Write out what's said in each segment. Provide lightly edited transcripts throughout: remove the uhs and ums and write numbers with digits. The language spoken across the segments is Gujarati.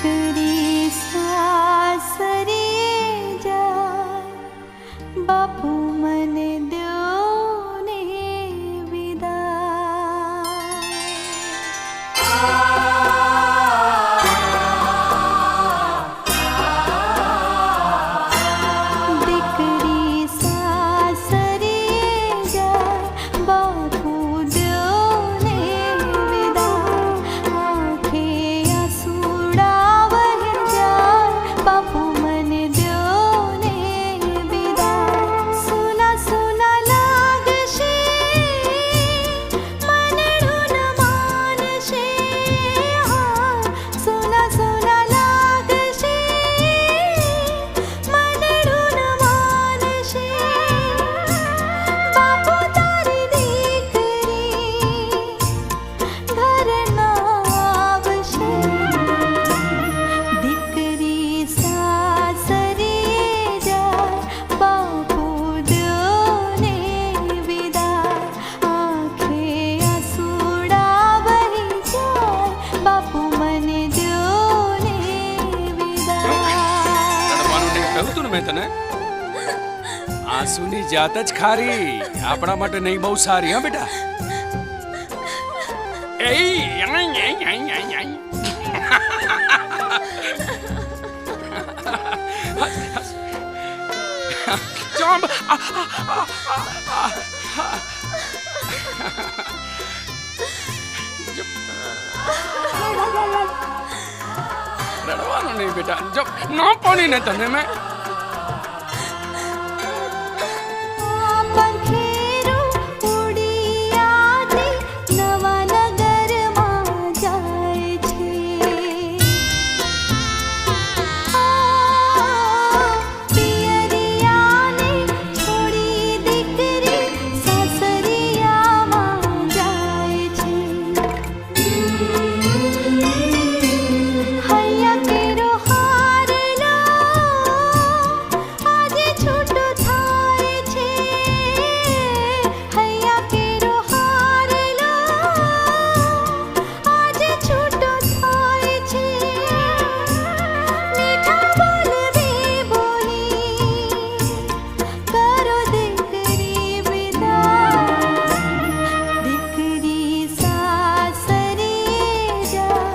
દીકરી સાસરીએ જાય બાપુ મને દ્યો ને વિદાય દીકરી સાસરીએ જાય બાપુ દ્યો ને વિદાય આંખે આંસુડા વહી જાય બાપુ મને દ્યો ને વિદાય સુના સુના લાગશે મનડું ન માનશે હા સુના સુના લાગશે મનડું ન માનશે બાપુ તારી દીકરી ઘર ના આવશે દીકરી સાસરીએ જાય બાપુ દ્યો ને વિદાય આંખે આંસુડા વહી જાય બાપુ મને દ્યો ને વિદાય રડવાનું નહીં કહ્યું તું ને મેં તને. આંસુની જાત જ ખારી આપણા માટે નહીં બહુ સારી હા બેટા. એય, આઈ, આઈ, આઈ, આઈ, આઈ. ચોંબ. રડવાનું નહીં બેટા. જો ન પાણી ને તને મેં પંખેરું ઉડી આથી નવા નગરમાં જાય છે પિયરિયાને છોડી દીકરી સાસરિયામાં જાય છે હૈયા કેરો હારલો આજે છૂટો થાય છે હૈયા કેરો હારલો આજે છૂટો થાય છે મીઠા બોલ રે બોલી કરો દીકરી વિદાય દીકરી સાસરીએ જાય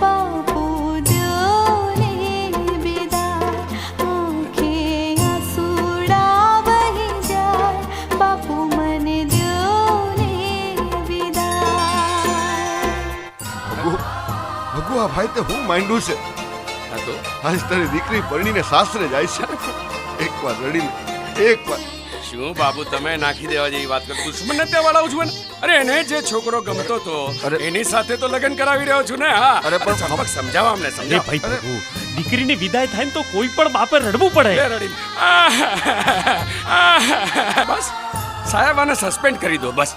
બાપુ દ્યો ને વિદાય આંખે આંસુડા વહી જાય બાપુ મને દ્યો ને વિદાય ભગુ આ ભાઈ તે હું માંડ્યું છે. આ તો આજ તારી દીકરી પરણીને સાસરે જાય છે. એકવાર રડી લે, એકવાર. શું બાબુ તમે નાખી દેવા જેવી વાત કરો. દુશ્મનને ત્યાં વળાવું છું ને. અરે એને જે છોકરો ગમતો તો અરે. એની સાથે તો લગ્ન કરાવી રહ્યો છું ને. હા અરે પણ ચંપક સમજાવો અમને અરે સમજાવો. ભાઈ પ્રભુ, દીકરીની વિદાય થાય ને તો કોઈ પણ બાપે રડવું પડે. લે રડી. બસ સાહેબ આને સસ્પેન્ડ કરી દો બસ.